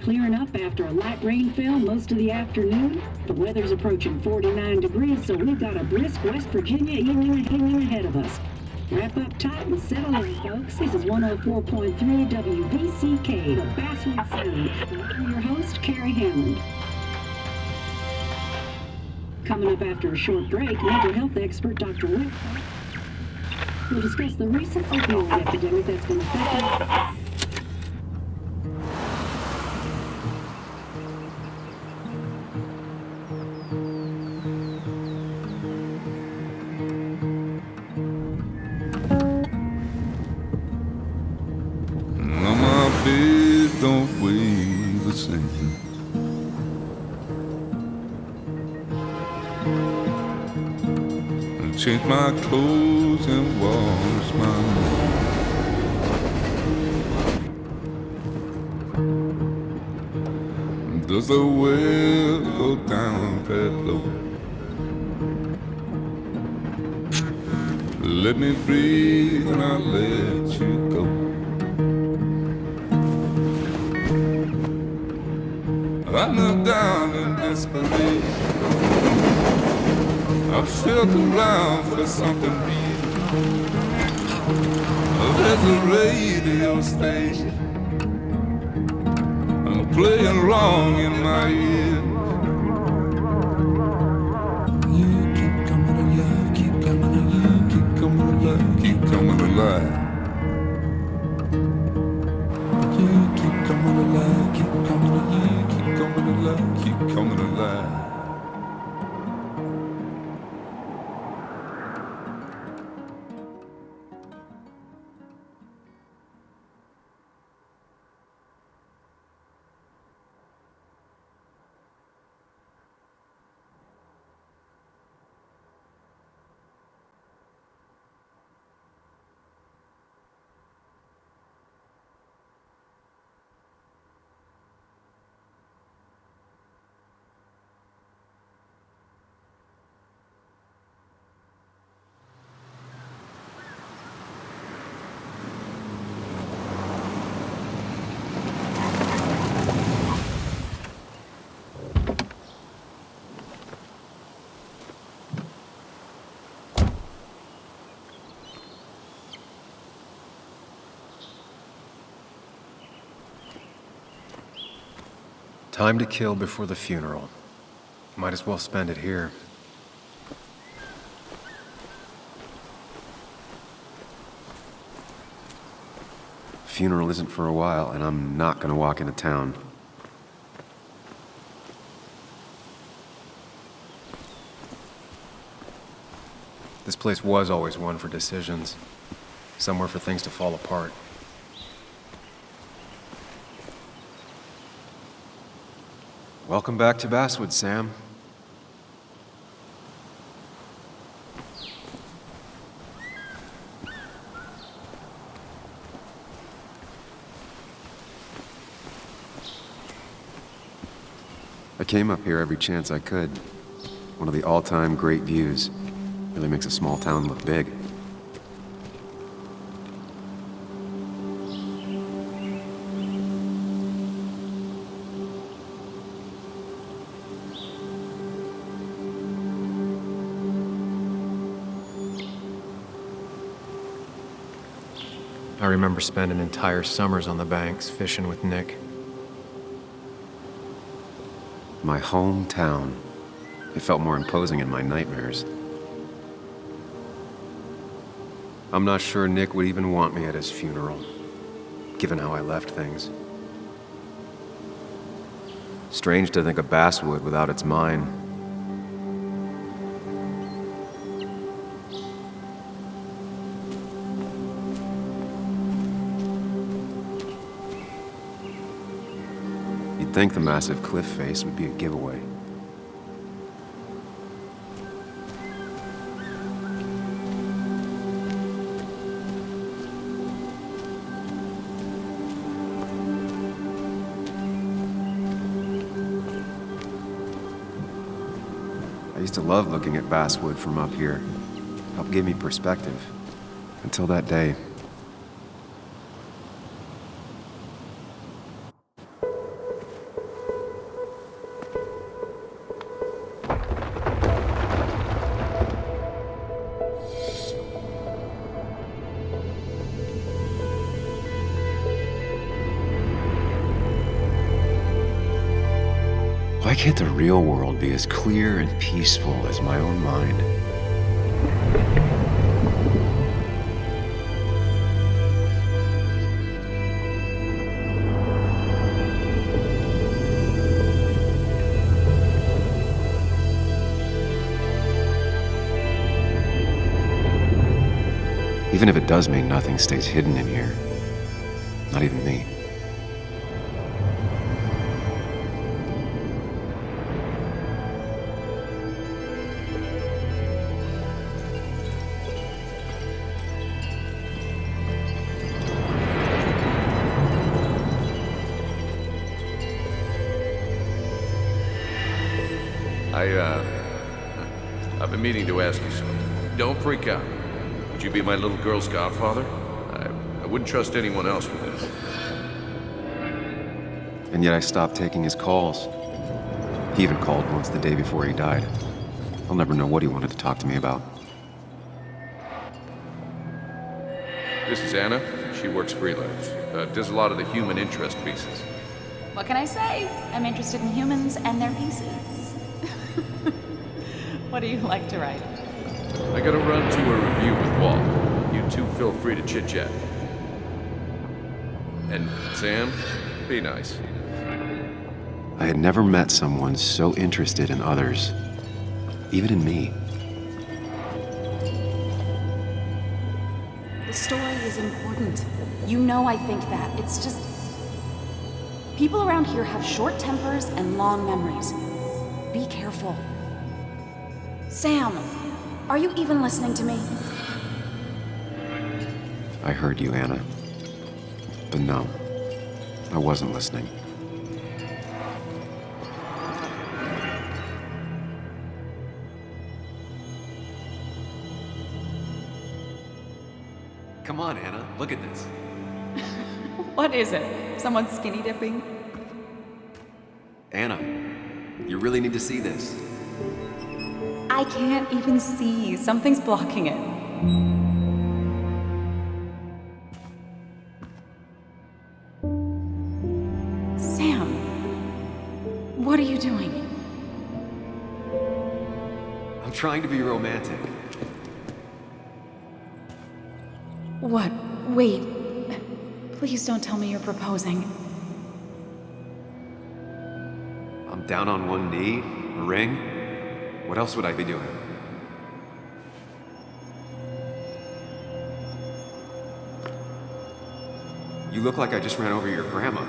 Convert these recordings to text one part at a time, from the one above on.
clearing up after a light rainfall most of the afternoon. The weather's approaching 49 degrees, so we've got a brisk West Virginia evening ahead of us. Wrap up tight and settle in, folks. This is 104.3 WVCK, the Basswood Sound. I'm your host, Carrie Hammond. Coming up after a short break, mental health expert Dr. Waldron will discuss the recent opioid epidemic that's been affecting. Don't weigh the same. I change my clothes and wash my hands. Does the well go down that low? Let me breathe and I'll let you go. I knelt down in desperation. I felt around for something real. There's a radio station, I'm playing wrong in my ear. You keep coming alive, keep coming alive, keep coming alive, keep coming alive. You keep coming alive, keep coming alive, keep coming alive, keep coming alive. Time to kill before the funeral. Might as well spend it here. Funeral isn't for a while, and I'm not gonna walk into town. This place was always one for decisions. Somewhere for things to fall apart. Welcome back to Basswood, Sam. I came up here every chance I could. One of the all-time great views. Really makes a small town look big. I remember spending entire summers on the banks, fishing with Nick. My hometown. It felt more imposing in my nightmares. I'm not sure Nick would even want me at his funeral, given how I left things. Strange to think of Basswood without its mine. You'd think the massive cliff face would be a giveaway. I used to love looking at Basswood from up here. Helped give me perspective. Until that day. Why can't the real world be as clear and peaceful as my own mind? Even if it does mean nothing stays hidden in here. Not even me. I've been meaning to ask you something. Don't freak out. Would you be my little girl's godfather? I wouldn't trust anyone else with this. And yet I stopped taking his calls. He even called once the day before he died. I'll never know what he wanted to talk to me about. This is Anna. She works freelance. Does a lot of the human interest pieces. What can I say? I'm interested in humans and their pieces. What do you like to write? I gotta run to a review with Walt. You two feel free to chit-chat. And Sam, be nice. I had never met someone so interested in others, even in me. The story is important. You know I think that. It's just... people around here have short tempers and long memories. Be careful. Sam, are you even listening to me? I heard you, Anna. But no, I wasn't listening. Come on, Anna, look at this. What is it? Someone skinny dipping? Anna, you really need to see this. I can't even see. Something's blocking it. Sam, what are you doing? I'm trying to be romantic. What? Wait. Please don't tell me you're proposing. I'm down on one knee, a ring. What else would I be doing? You look like I just ran over your grandma.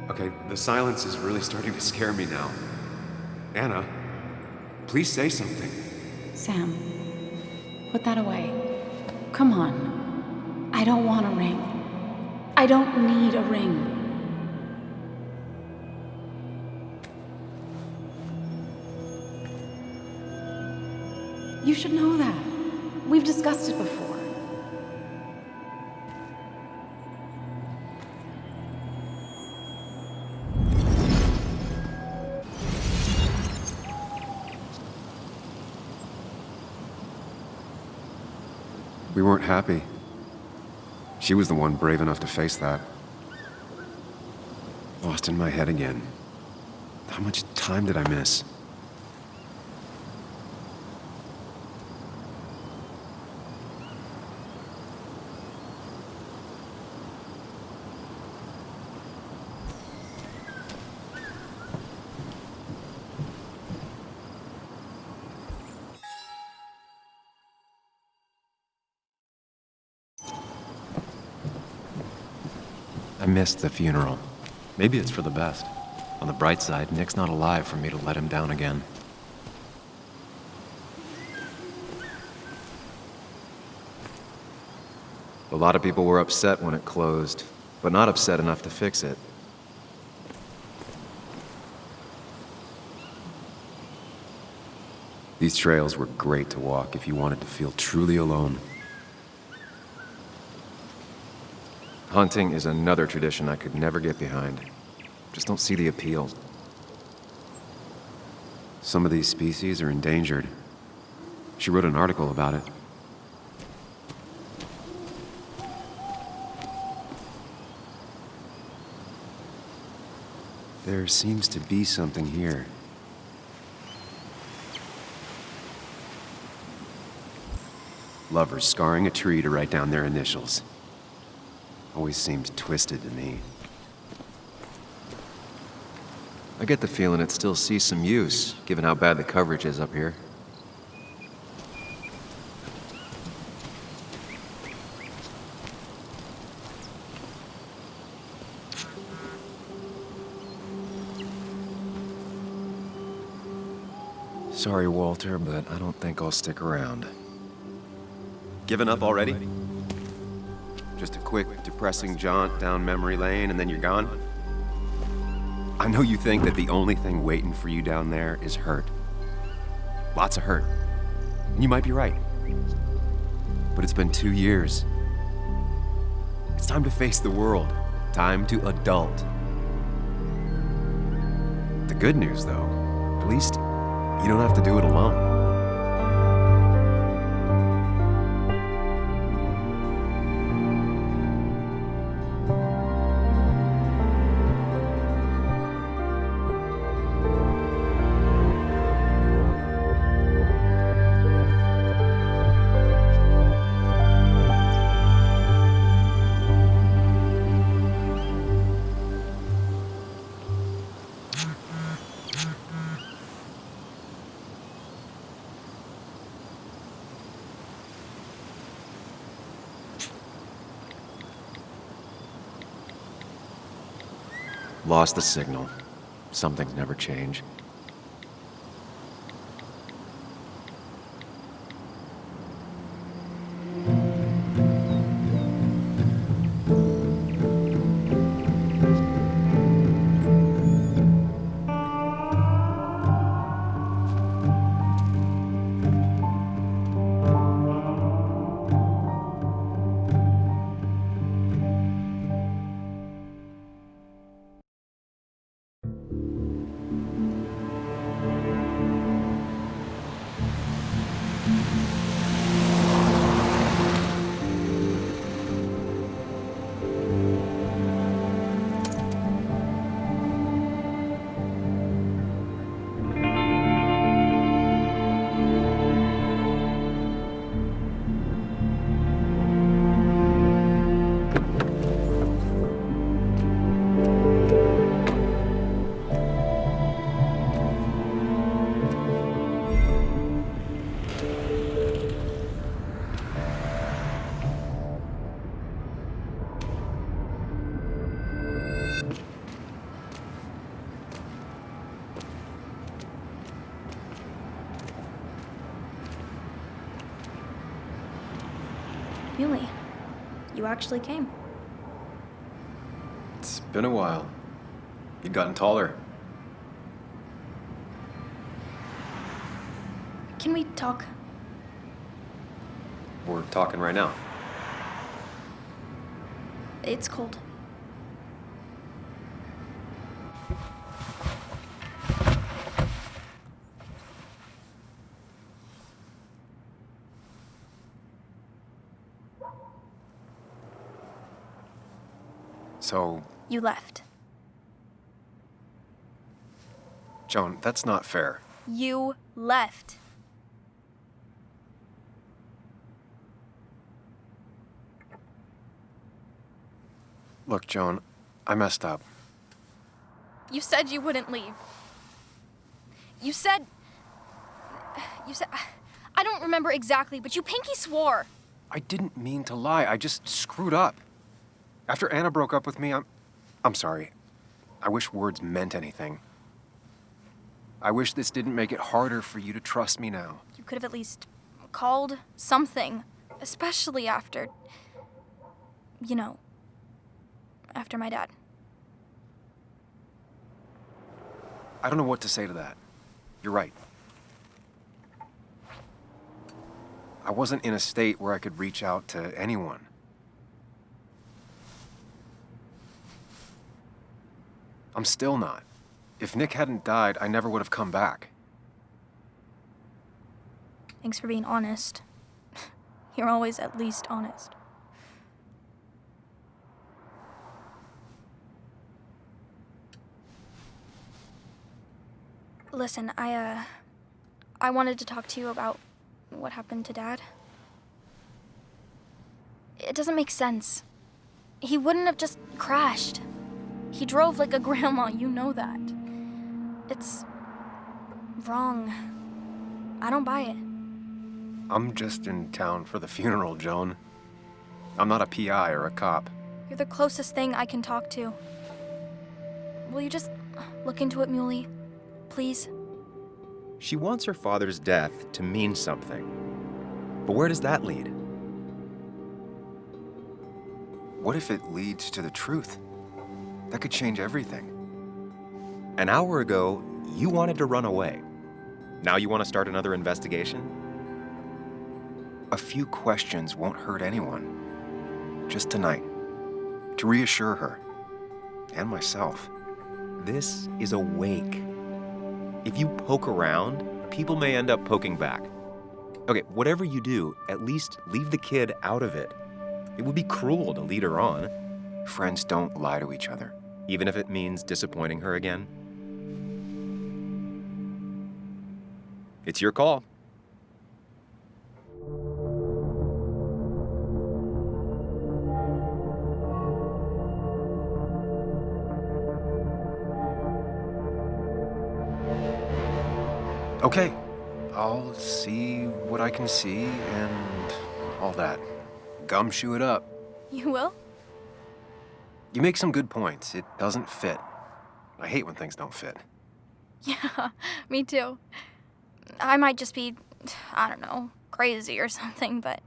Okay, the silence is really starting to scare me now. Anna, please say something. Sam, put that away. Come on. I don't want a ring. I don't need a ring. You should know that. We've discussed it before. We weren't happy. She was the one brave enough to face that. Lost in my head again. How much time did I miss? I missed the funeral. Maybe it's for the best. On the bright side, Nick's not alive for me to let him down again. A lot of people were upset when it closed, but not upset enough to fix it. These trails were great to walk if you wanted to feel truly alone. Hunting is another tradition I could never get behind. Just don't see the appeal. Some of these species are endangered. She wrote an article about it. There seems to be something here. Lovers scarring a tree to write down their initials. Always seemed twisted to me. I get the feeling it still sees some use, given how bad the coverage is up here. Sorry, Walter, but I don't think I'll stick around. Given up already? Just a quick, depressing jaunt down memory lane and then you're gone? I know you think that the only thing waiting for you down there is hurt. Lots of hurt. And you might be right. But it's been 2 years. It's time to face the world. Time to adult. The good news, though, at least you don't have to do it alone. Lost the signal. Some things never change. Really? You actually came? It's been a while. You've gotten taller. Can we talk? We're talking right now. It's cold. So, You left. Joan, that's not fair. You left. Look, Joan, I messed up. You said you wouldn't leave. You said... I don't remember exactly, but you pinky swore. I didn't mean to lie. I just screwed up. After Anna broke up with me, I'm sorry. I wish words meant anything. I wish this didn't make it harder for you to trust me now. You could have at least called something, especially after... You know, after my dad. I don't know what to say to that. You're right. I wasn't in a state where I could reach out to anyone. I'm still not. If Nick hadn't died, I never would have come back. Thanks for being honest. You're always at least honest. Listen, I wanted to talk to you about what happened to Dad. It doesn't make sense. He wouldn't have just crashed. He drove like a grandma, you know that. It's wrong. I don't buy it. I'm just in town for the funeral, Joan. I'm not a PI or a cop. You're the closest thing I can talk to. Will you just look into it, Muley? Please? She wants her father's death to mean something. But where does that lead? What if it leads to the truth? That could change everything. An hour ago, you wanted to run away. Now you want to start another investigation? A few questions won't hurt anyone. Just tonight. To reassure her. And myself. This is a wake. If you poke around, people may end up poking back. Okay, whatever you do, at least leave the kid out of it. It would be cruel to lead her on. Friends don't lie to each other, even if it means disappointing her again. It's your call. Okay, I'll see what I can see and all that. Gumshoe it up. You will? You make some good points. It doesn't fit. I hate when things don't fit. Yeah, me too. I might just be, I don't know, crazy or something, but...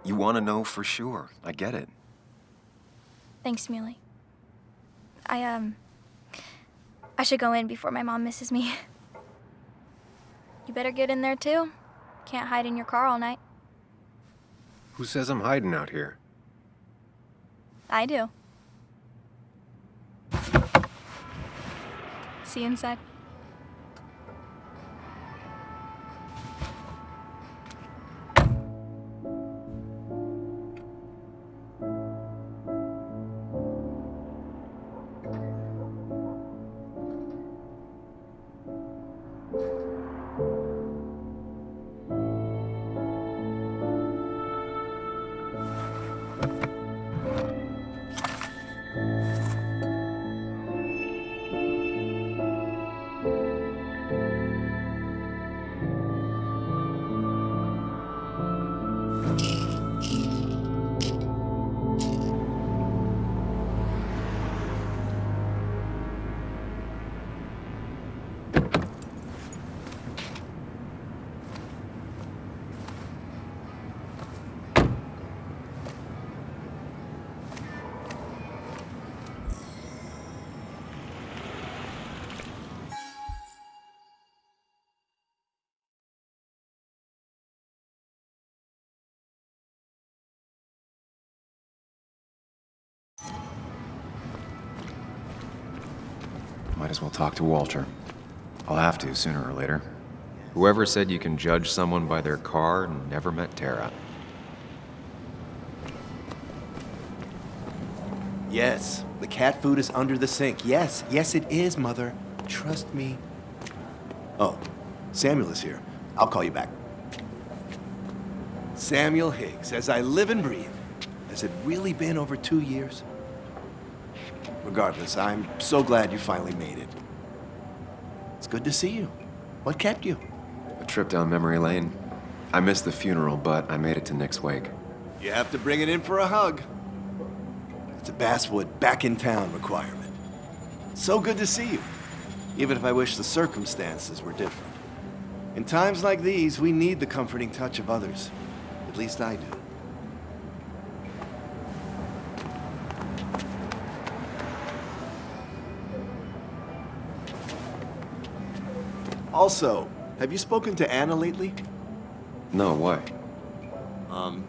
You want to know for sure. I get it. Thanks, Muley. I should go in before my mom misses me. You better get in there, too. Can't hide in your car all night. Who says I'm hiding out here? I do. See you inside. Might as well talk to Walter. I'll have to, sooner or later. Whoever said you can judge someone by their car never met Tara. Yes, the cat food is under the sink. Yes, yes it is, Mother. Trust me. Oh, Samuel is here. I'll call you back. Samuel Higgs, as I live and breathe. Has it really been over 2 years? Regardless, I'm so glad you finally made it. It's good to see you. What kept you? A trip down memory lane. I missed the funeral, but I made it to Nick's wake. You have to bring it in for a hug. It's a Basswood back in town requirement. So good to see you, even if I wish the circumstances were different. In times like these, we need the comforting touch of others. At least I do. Also, have you spoken to Anna lately? No, why?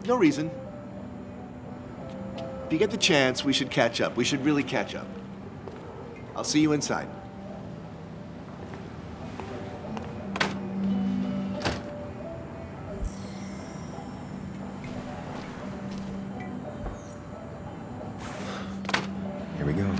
No reason. If you get the chance, we should catch up. We should really catch up. I'll see you inside. Here we go.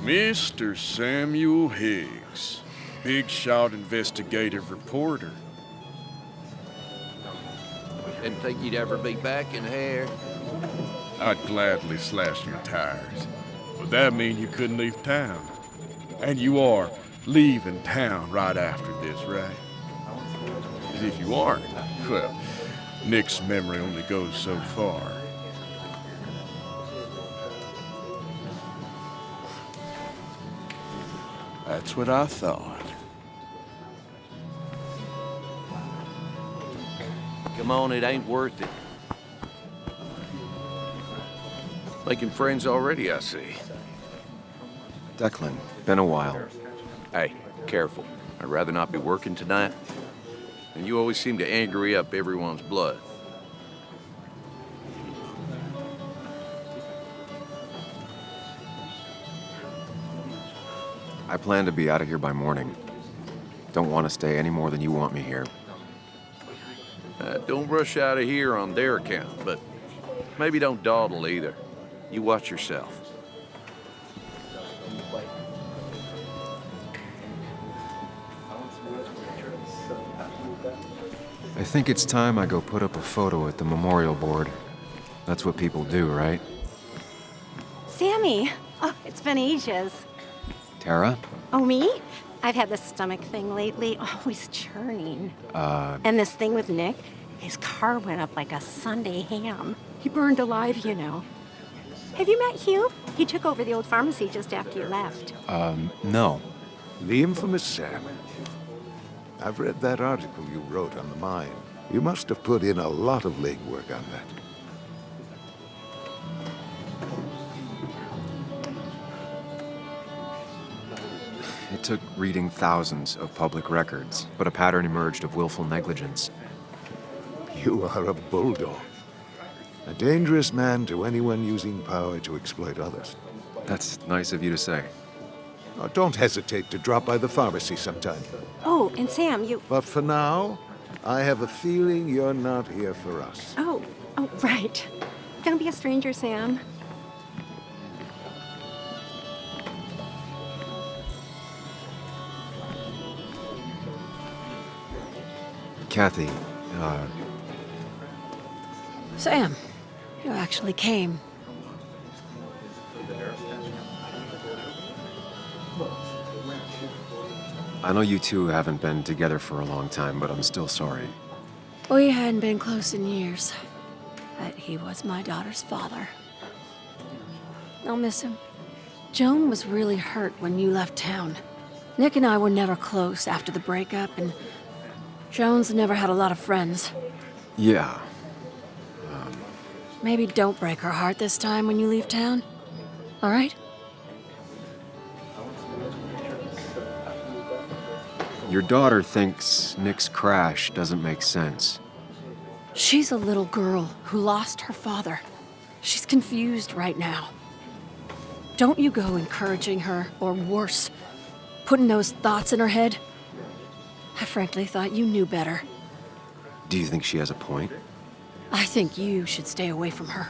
Mr. Samuel Higgs, big shot investigative reporter. Didn't think you'd ever be back in here. I'd gladly slash your tires. Would that mean you couldn't leave town? And you are leaving town right after this, right? As if you aren't, well, Nick's memory only goes so far. That's what I thought. Come on, it ain't worth it. Making friends already, I see. Declan, been a while. Hey, careful. I'd rather not be working tonight. And you always seem to angry up everyone's blood. I plan to be out of here by morning. Don't want to stay any more than you want me here. Don't rush out of here on their account, but maybe don't dawdle either. You watch yourself. I think it's time I go put up a photo at the memorial board. That's what people do, right? Sammy! Oh, it's been ages. Tara? Oh, me? I've had this stomach thing lately, always churning. And this thing with Nick, his car went up like a Sunday ham. He burned alive, you know. Have you met Hugh? He took over the old pharmacy just after you left. No. The infamous Sam. I've read that article you wrote on the mine. You must have put in a lot of legwork on that. It took reading thousands of public records, but a pattern emerged of willful negligence. You are a bulldog. A dangerous man to anyone using power to exploit others. That's nice of you to say. Oh, don't hesitate to drop by the pharmacy sometime. Oh, and Sam, you... But for now, I have a feeling you're not here for us. Oh, right. Don't be a stranger, Sam. Kathy, Sam, you actually came. I know you two haven't been together for a long time, but I'm still sorry. We hadn't been close in years, but he was my daughter's father. I'll miss him. Joan was really hurt when you left town. Nick and I were never close after the breakup, and Joan's never had a lot of friends. Yeah. Maybe don't break her heart this time when you leave town. All right? Your daughter thinks Nick's crash doesn't make sense. She's a little girl who lost her father. She's confused right now. Don't you go encouraging her, or worse, putting those thoughts in her head. I frankly thought you knew better. Do you think she has a point? I think you should stay away from her.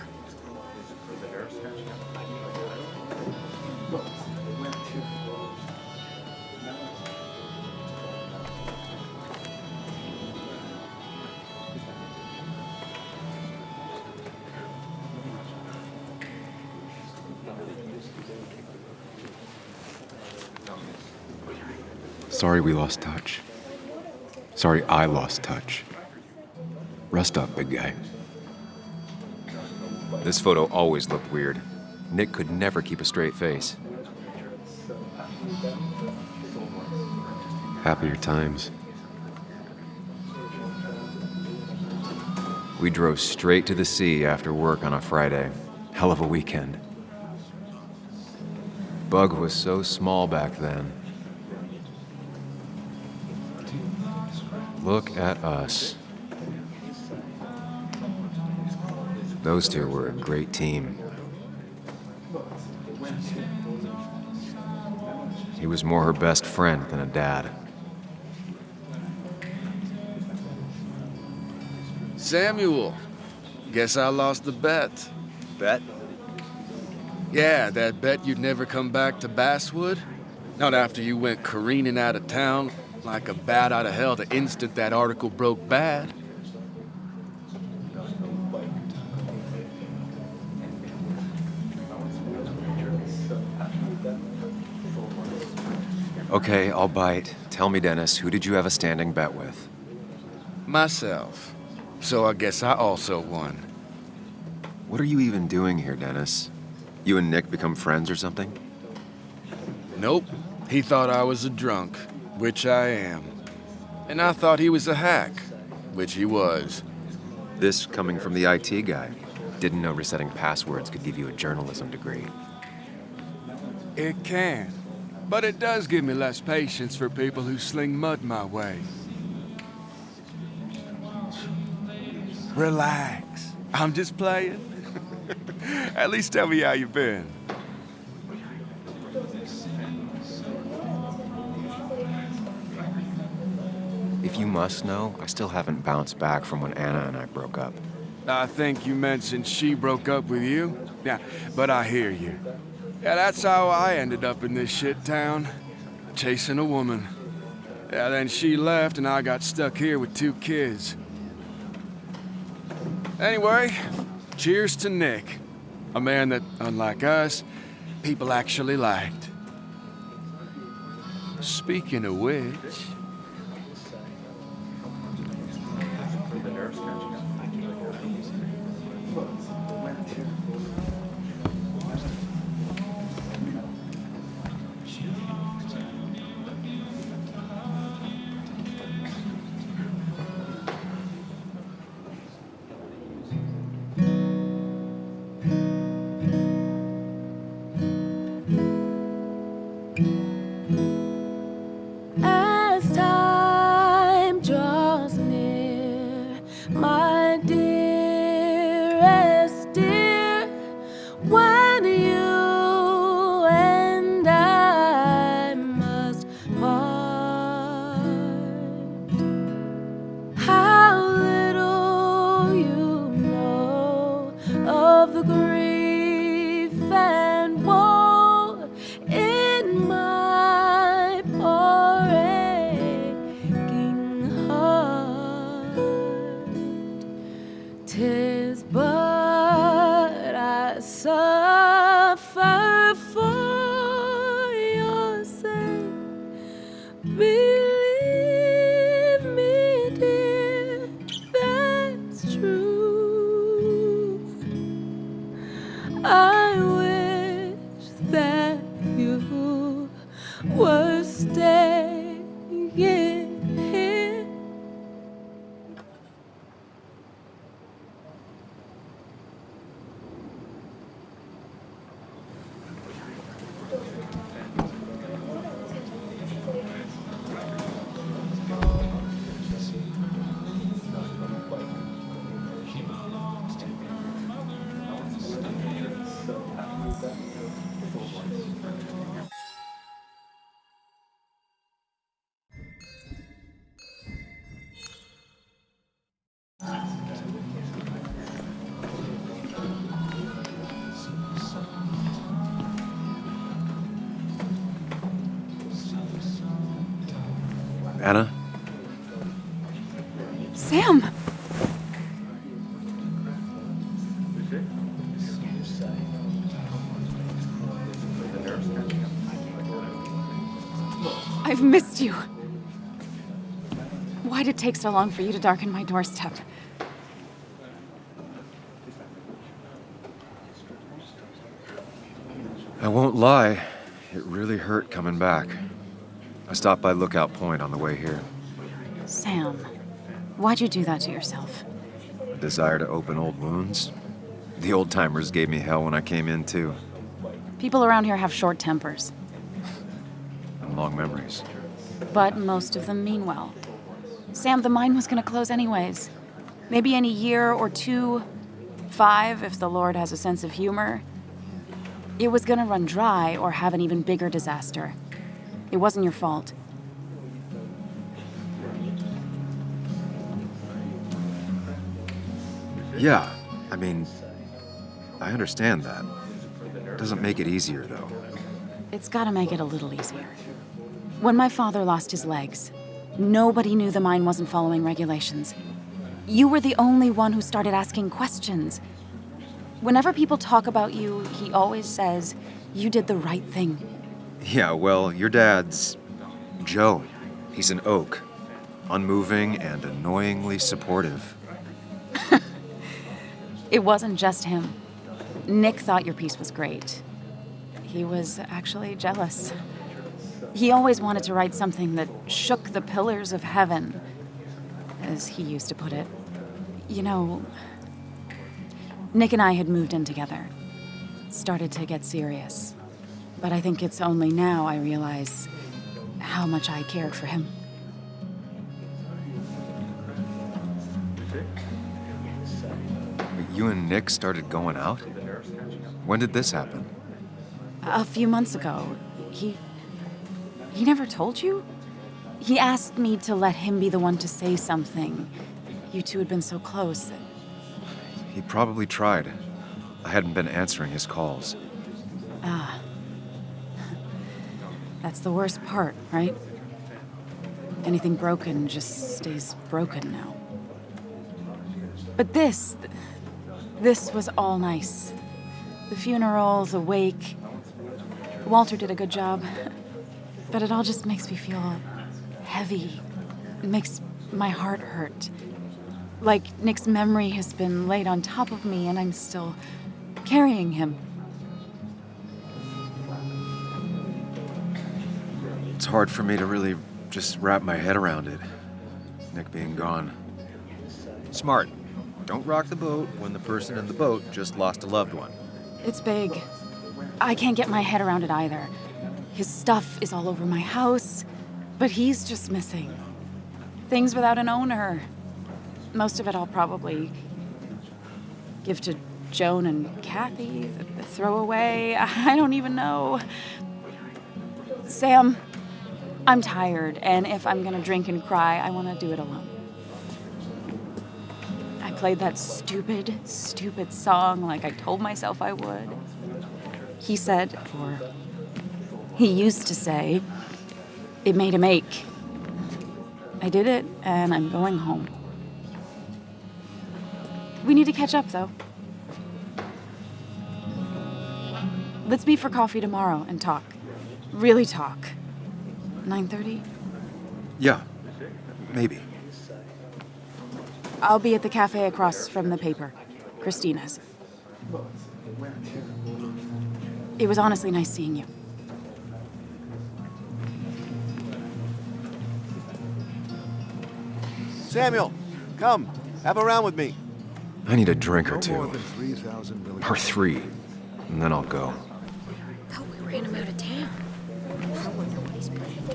Sorry we lost touch. Sorry I lost touch. Rest up, big guy. This photo always looked weird. Nick could never keep a straight face. Happier times. We drove straight to the sea after work on a Friday. Hell of a weekend. Bug was so small back then. Look at us. Those two were a great team. He was more her best friend than a dad. Samuel, guess I lost the bet. Bet? Yeah, that bet you'd never come back to Basswood? Not after you went careening out of town like a bat out of hell the instant that article broke bad. Okay, I'll bite. Tell me, Dennis, who did you have a standing bet with? Myself. So I guess I also won. What are you even doing here, Dennis? You and Nick become friends or something? Nope. He thought I was a drunk, which I am. And I thought he was a hack, which he was. This coming from the IT guy. Didn't know resetting passwords could give you a journalism degree. It can. But it does give me less patience for people who sling mud my way. Relax. I'm just playing. At least tell me how you've been. If you must know, I still haven't bounced back from when Anna and I broke up. I think you mentioned she broke up with you. Yeah, but I hear you. Yeah, that's how I ended up in this shit town. Chasing a woman. Yeah, then she left and I got stuck here with 2 kids. Anyway, cheers to Nick. A man that, unlike us, people actually liked. Speaking of which... As time draws near, my dearest dear, when you and I must part, how little you know of the grief and woe in my poor aching heart. 'Tis but I suffer for your sake. Believe me, dear, that's true. I wish that you were staying here. Anna? Sam! I've missed you. Why'd it take so long for you to darken my doorstep? I won't lie, it really hurt coming back. I stopped by Lookout Point on the way here. Sam, why'd you do that to yourself? A desire to open old wounds? The old-timers gave me hell when I came in, too. People around here have short tempers, And long memories. but most of them mean well. Sam, the mine was gonna close anyways. Maybe in a year or 2, 5, if the Lord has a sense of humor. It was gonna run dry or have an even bigger disaster. It wasn't your fault. Yeah, I mean, I understand that. Doesn't make it easier, though. It's gotta make it a little easier. When my father lost his legs, nobody knew the mine wasn't following regulations. You were the only one who started asking questions. Whenever people talk about you, he always says, you did the right thing. Yeah, well, your dad's Joe. He's an oak. Unmoving and annoyingly supportive. It wasn't just him. Nick thought your piece was great. He was actually jealous. He always wanted to write something that shook the pillars of heaven, as he used to put it. You know, Nick and I had moved in together. Started to get serious. But I think it's only now I realize how much I cared for him. You and Nick started going out? When did this happen? A few months ago. He never told you? He asked me to let him be the one to say something. You two had been so close. He probably tried. I hadn't been answering his calls. Ah. That's the worst part, right? Anything broken just stays broken now. But this was all nice. The funeral, the wake. Walter did a good job. But it all just makes me feel heavy. It makes my heart hurt. Like Nick's memory has been laid on top of me and I'm still carrying him. It's hard for me to really just wrap my head around it. Nick being gone. Smart. Don't rock the boat when the person in the boat just lost a loved one. It's big. I can't get my head around it either. His stuff is all over my house, but he's just missing. Things without an owner. Most of it I'll probably give to Joan and Kathy, the throwaway. I don't even know. Sam, I'm tired, and if I'm gonna drink and cry, I wanna do it alone. I played that stupid song like I told myself I would. He said, or he used to say, it made him ache. I did it, and I'm going home. We need to catch up, though. Let's meet for coffee tomorrow and talk. Really talk. 9:30? Yeah, maybe. I'll be at the cafe across from the paper. Christina's. It was honestly nice seeing you. Samuel, come. Have a round with me. I need a drink or No more two. than 3,000 million. Or 3. And then I'll go. Thought we ran him out of town.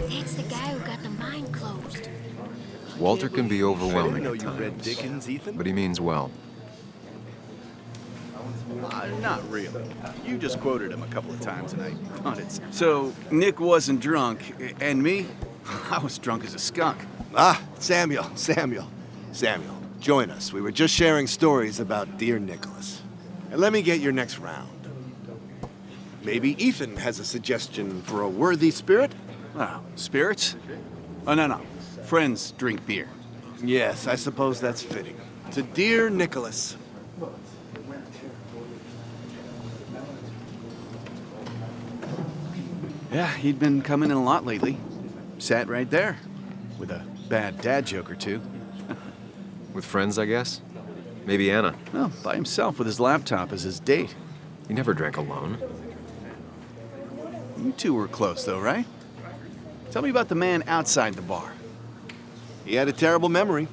That's the guy who got the mine closed. Walter can be I didn't overwhelming know at you read times. Dickens, Ethan. But he means well. Not really. You just quoted him a couple of times and I found it. So, Nick wasn't drunk, and me? I was drunk as a skunk. Ah, Samuel. Join us. We were just sharing stories about dear Nicholas. And let me get your next round. Maybe Ethan has a suggestion for a worthy spirit? Oh, spirits? Oh, no. Friends drink beer. Yes, I suppose that's fitting. To dear Nicholas. Yeah, he'd been coming in a lot lately. Sat right there. With a bad dad joke or two. With friends, I guess? Maybe Anna. Well, by himself with his laptop as his date. He never drank alone. You two were close, though, right? Tell me about the man outside the bar. He had a terrible memory.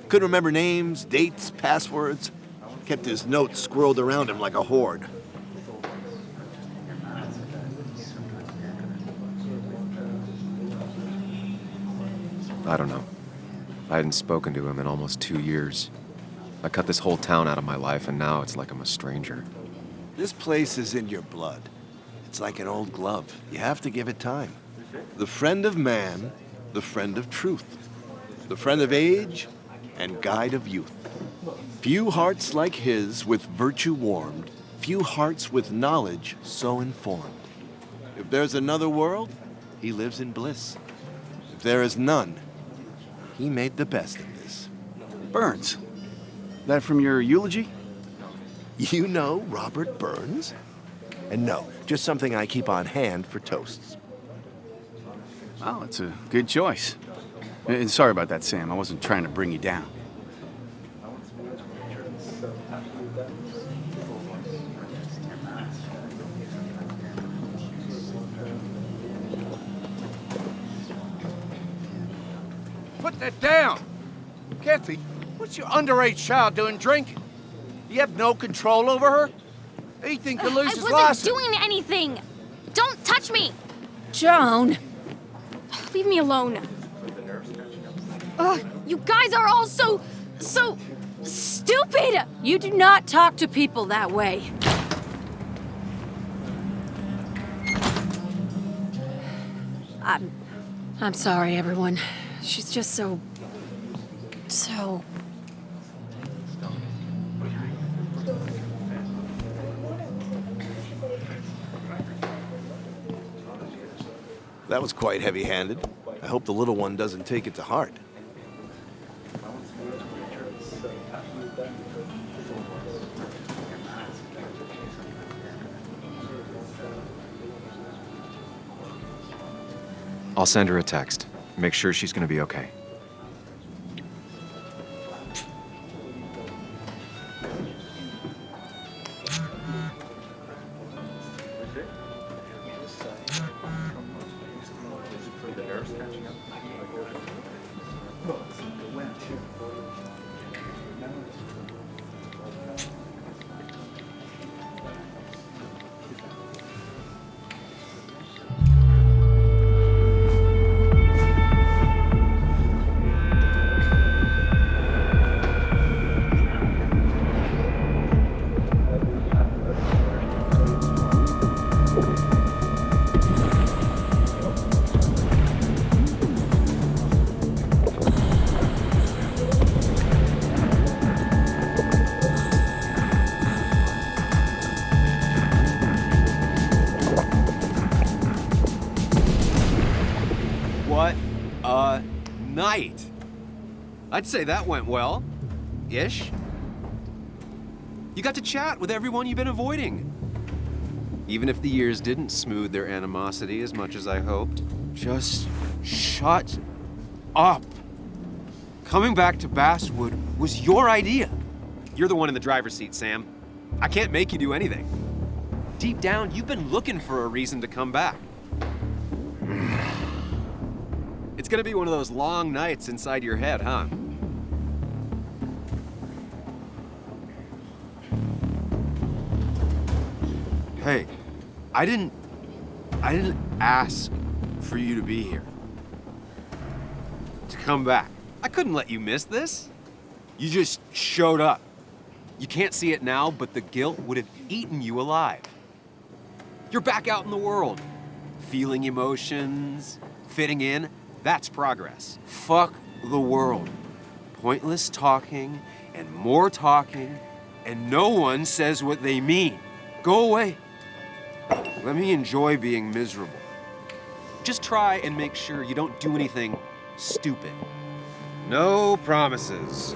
Couldn't remember names, dates, passwords. Kept his notes squirreled around him like a hoard. I don't know. I hadn't spoken to him in almost 2 years. I cut this whole town out of my life, and now it's like I'm a stranger. This place is in your blood. It's like an old glove. You have to give it time. The friend of man, the friend of truth. The friend of age, and guide of youth. Few hearts like his with virtue warmed, few hearts with knowledge so informed. If there's another world, he lives in bliss. If there is none, he made the best of this. Burns. That from your eulogy? You know Robert Burns? And no, just something I keep on hand for toasts. Oh, it's a good choice. And sorry about that, Sam. I wasn't trying to bring you down. Put that down! Kathy, what's your underage child doing drinking? You have no control over her? Ethan could lose his license. I wasn't doing anything! Don't touch me! Joan! Leave me alone. Ugh, you guys are all so stupid! You do not talk to people that way. I'm sorry, everyone. She's just so... That was quite heavy-handed. I hope the little one doesn't take it to heart. I'll send her a text. Make sure she's gonna be okay. What a night! I'd say that went well. Ish. You got to chat with everyone you've been avoiding. Even if the years didn't smooth their animosity as much as I hoped. Just shut up. Coming back to Basswood was your idea. You're the one in the driver's seat, Sam. I can't make you do anything. Deep down, you've been looking for a reason to come back. It's gonna be one of those long nights inside your head, huh? Hey, I didn't ask for you to be here. To come back. I couldn't let you miss this. You just showed up. You can't see it now, but the guilt would have eaten you alive. You're back out in the world, feeling emotions, fitting in. That's progress. Fuck the world. Pointless talking and more talking, and no one says what they mean. Go away. Let me enjoy being miserable. Just try and make sure you don't do anything stupid. No promises.